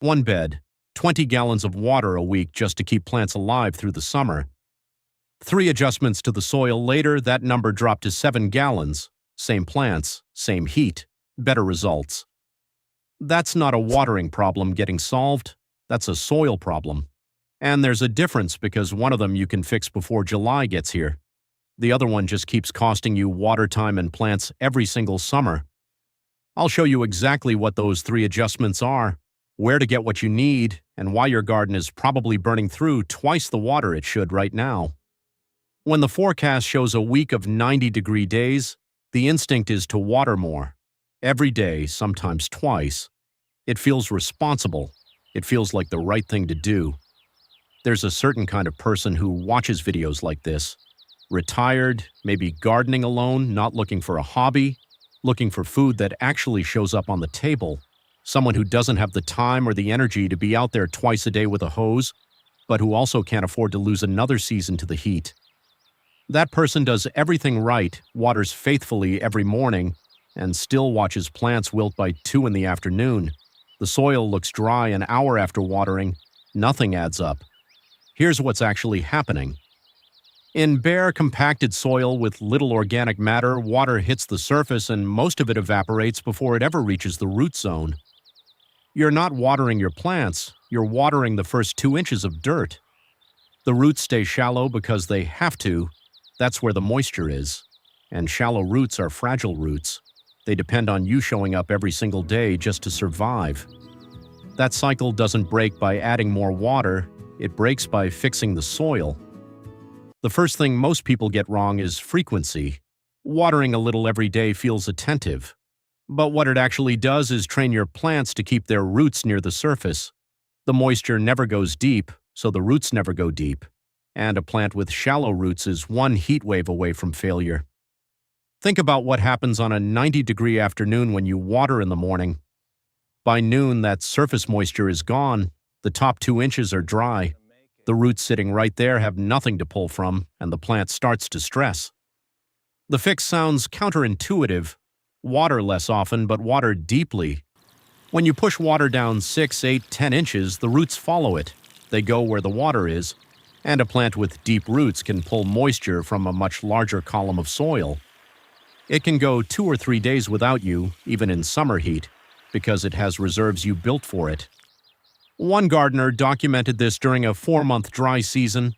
One bed, 20 gallons of water a week just to keep plants alive through the summer. 3 adjustments to the soil later, that number dropped to 7 gallons. Same plants, same heat, better results. That's not a watering problem getting solved, that's a soil problem. And there's a difference because one of them you can fix before July gets here. The other one just keeps costing you water time and plants every single summer. I'll show you exactly what those 3 adjustments are, where to get what you need, and why your garden is probably burning through twice the water it should right now. When the forecast shows a week of 90-degree days, the instinct is to water more. Every day, sometimes twice. It feels responsible. It feels like the right thing to do. There's a certain kind of person who watches videos like this. Retired, maybe gardening alone, not looking for a hobby, looking for food that actually shows up on the table. Someone who doesn't have the time or the energy to be out there twice a day with a hose, but who also can't afford to lose another season to the heat. That person does everything right, waters faithfully every morning, and still watches plants wilt by 2 in the afternoon. The soil looks dry an hour after watering. Nothing adds up. Here's what's actually happening. In bare, compacted soil with little organic matter, water hits the surface and most of it evaporates before it ever reaches the root zone. You're not watering your plants, you're watering the first 2 inches of dirt. The roots stay shallow because they have to. That's where the moisture is. And shallow roots are fragile roots. They depend on you showing up every single day just to survive. That cycle doesn't break by adding more water, it breaks by fixing the soil. The first thing most people get wrong is frequency. Watering a little every day feels attentive. But what it actually does is train your plants to keep their roots near the surface. The moisture never goes deep, so the roots never go deep. And a plant with shallow roots is one heat wave away from failure. Think about what happens on a 90-degree afternoon when you water in the morning. By noon, that surface moisture is gone. The top 2 inches are dry. The roots sitting right there have nothing to pull from, and the plant starts to stress. The fix sounds counterintuitive. Water less often, but water deeply. When you push water down 6, 8, 10 inches, the roots follow it. They go where the water is. And a plant with deep roots can pull moisture from a much larger column of soil. It can go 2 or 3 days without you, even in summer heat, because it has reserves you built for it. One gardener documented this during a 4-month dry season,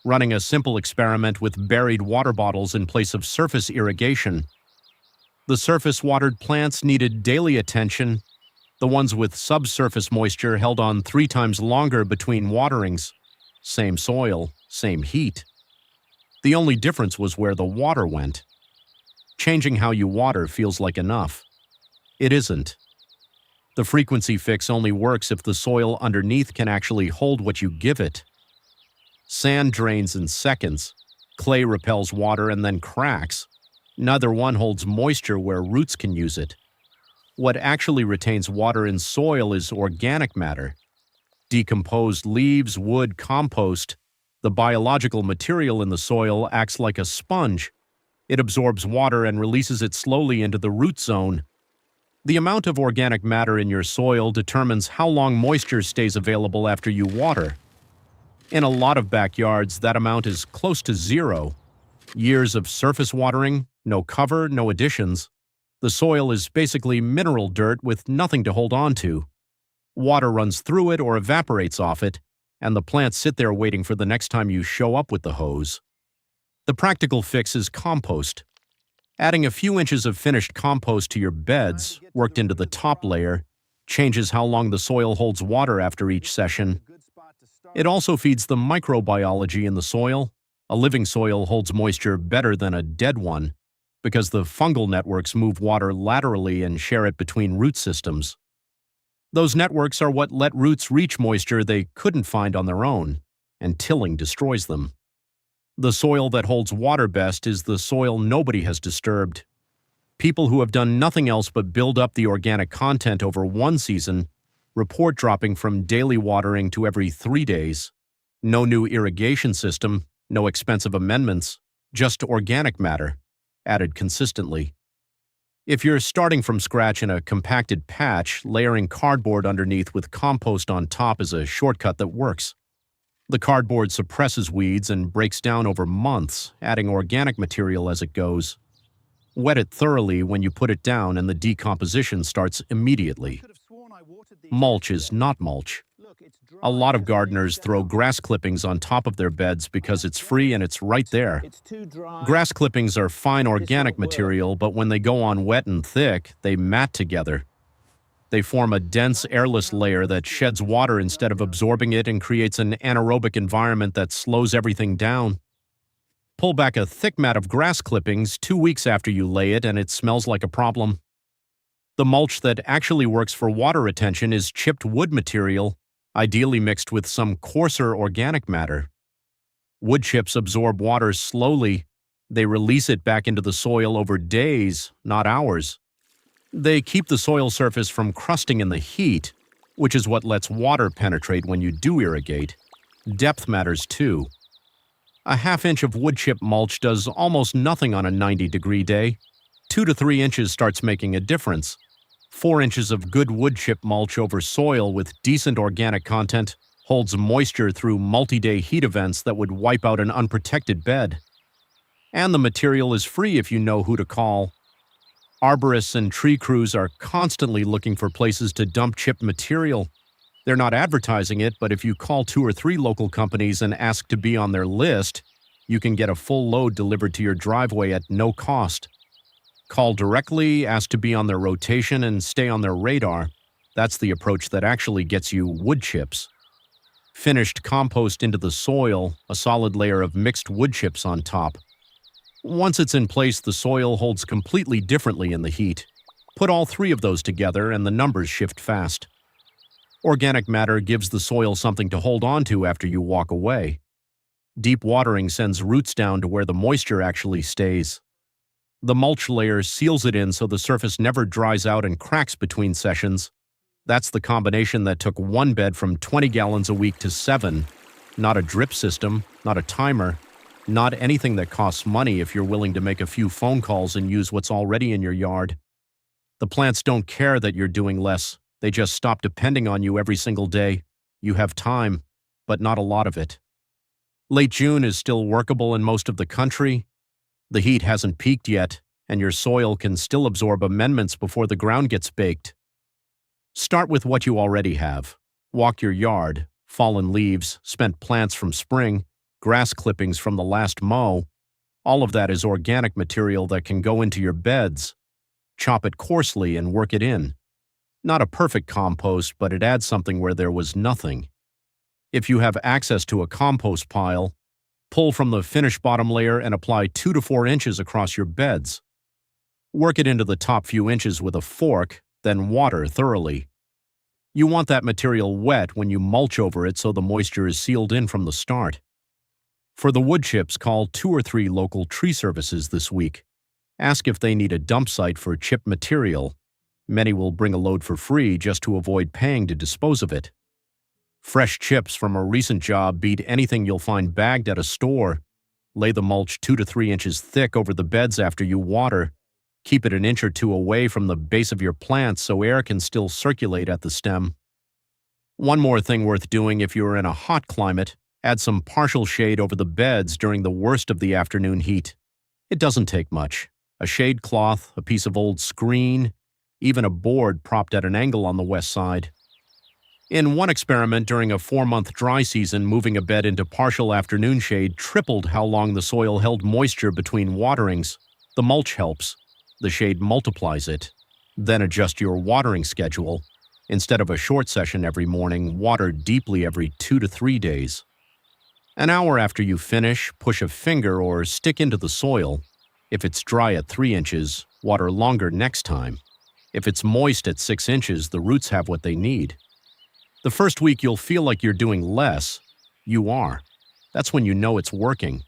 running a simple experiment with buried water bottles in place of surface irrigation. The surface-watered plants needed daily attention. The ones with subsurface moisture held on 3 times longer between waterings. Same soil, same heat. The only difference was where the water went. Changing how you water feels like enough. It isn't. The frequency fix only works if the soil underneath can actually hold what you give it. Sand drains in seconds. Clay repels water and then cracks. Neither one holds moisture where roots can use it. What actually retains water in soil is organic matter. Decomposed leaves, wood, compost. The biological material in the soil acts like a sponge. It absorbs water and releases it slowly into the root zone. The amount of organic matter in your soil determines how long moisture stays available after you water. In a lot of backyards, that amount is close to 0. Years of surface watering, no cover, no additions. The soil is basically mineral dirt with nothing to hold on to. Water runs through it or evaporates off it, and the plants sit there waiting for the next time you show up with the hose. The practical fix is compost. Adding a few inches of finished compost to your beds, worked into the top layer, changes how long the soil holds water after each session. It also feeds the microbiology in the soil. A living soil holds moisture better than a dead one, because the fungal networks move water laterally and share it between root systems. Those networks are what let roots reach moisture they couldn't find on their own, and tilling destroys them. The soil that holds water best is the soil nobody has disturbed. People who have done nothing else but build up the organic content over one season report dropping from daily watering to every 3 days. No new irrigation system, no expensive amendments, just organic matter, added consistently. If you're starting from scratch in a compacted patch, layering cardboard underneath with compost on top is a shortcut that works. The cardboard suppresses weeds and breaks down over months, adding organic material as it goes. Wet it thoroughly when you put it down and the decomposition starts immediately. Mulch is not mulch. A lot of gardeners throw grass clippings on top of their beds because it's free and it's right there. Grass clippings are fine organic material, but when they go on wet and thick, they mat together. They form a dense, airless layer that sheds water instead of absorbing it and creates an anaerobic environment that slows everything down. Pull back a thick mat of grass clippings 2 weeks after you lay it and it smells like a problem. The mulch that actually works for water retention is chipped wood material, ideally mixed with some coarser organic matter. Wood chips absorb water slowly. They release it back into the soil over days, not hours. They keep the soil surface from crusting in the heat, which is what lets water penetrate when you do irrigate. Depth matters too. A half-inch of wood chip mulch does almost nothing on a 90-degree day. 2 to 3 inches starts making a difference. 4 inches of good wood chip mulch over soil with decent organic content holds moisture through multi-day heat events that would wipe out an unprotected bed. And the material is free if you know who to call. Arborists and tree crews are constantly looking for places to dump chipped material. They're not advertising it, but if you call 2 or 3 local companies and ask to be on their list, you can get a full load delivered to your driveway at no cost. Call directly, ask to be on their rotation, and stay on their radar. That's the approach that actually gets you wood chips. Finished compost into the soil, a solid layer of mixed wood chips on top. Once it's in place, the soil holds completely differently in the heat. Put all 3 of those together and the numbers shift fast. Organic matter gives the soil something to hold on to after you walk away. Deep watering sends roots down to where the moisture actually stays. The mulch layer seals it in so the surface never dries out and cracks between sessions. That's the combination that took one bed from 20 gallons a week to 7. Not a drip system, not a timer, not anything that costs money if you're willing to make a few phone calls and use what's already in your yard. The plants don't care that you're doing less. They just stop depending on you every single day. You have time, but not a lot of it. Late June is still workable in most of the country. The heat hasn't peaked yet, and your soil can still absorb amendments before the ground gets baked. Start with what you already have. Walk your yard, fallen leaves, spent plants from spring, grass clippings from the last mow. All of that is organic material that can go into your beds. Chop it coarsely and work it in. Not a perfect compost, but it adds something where there was nothing. If you have access to a compost pile, pull from the finished bottom layer and apply 2 to 4 inches across your beds. Work it into the top few inches with a fork, then water thoroughly. You want that material wet when you mulch over it so the moisture is sealed in from the start. For the wood chips, call 2 or 3 local tree services this week. Ask if they need a dump site for chipped material. Many will bring a load for free just to avoid paying to dispose of it. Fresh chips from a recent job beat anything you'll find bagged at a store. Lay the mulch 2 to 3 inches thick over the beds after you water. Keep it an inch or 2 away from the base of your plants so air can still circulate at the stem. One more thing worth doing if you're in a hot climate, add some partial shade over the beds during the worst of the afternoon heat. It doesn't take much. A shade cloth, a piece of old screen, even a board propped at an angle on the west side. In one experiment during a 4-month dry season, moving a bed into partial afternoon shade tripled how long the soil held moisture between waterings. The mulch helps. The shade multiplies it. Then adjust your watering schedule. Instead of a short session every morning, water deeply every 2 to 3 days. An hour after you finish, push a finger or stick into the soil. If it's dry at 3 inches, water longer next time. If it's moist at 6 inches, the roots have what they need. The first week you'll feel like you're doing less. You are. That's when you know it's working.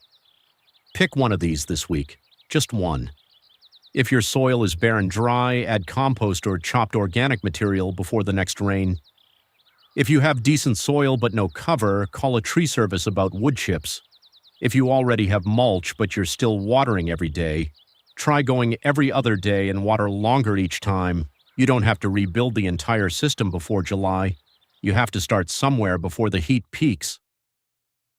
Pick one of these this week. Just one. If your soil is bare and dry, add compost or chopped organic material before the next rain. If you have decent soil but no cover, call a tree service about wood chips. If you already have mulch but you're still watering every day, Try going every other day and water longer each time. You don't have to rebuild the entire system before July. You have to start somewhere before the heat peaks.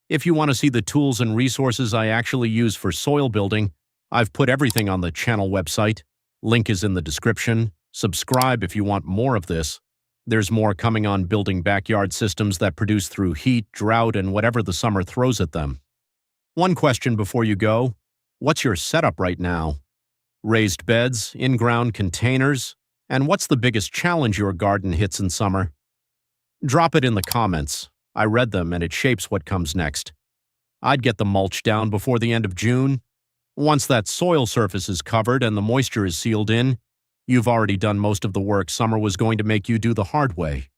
If you want to see the tools and resources I actually use for soil building, I've put everything on the channel website. Link is in the description. Subscribe if you want more of this. There's more coming on building backyard systems that produce through heat, drought, and whatever the summer throws at them. One question before you go. What's your setup right now? Raised beds, in-ground containers, and what's the biggest challenge your garden hits in summer? Drop it in the comments. I read them and it shapes what comes next. I'd get the mulch down before the end of June. Once that soil surface is covered and the moisture is sealed in, you've already done most of the work summer was going to make you do the hard way.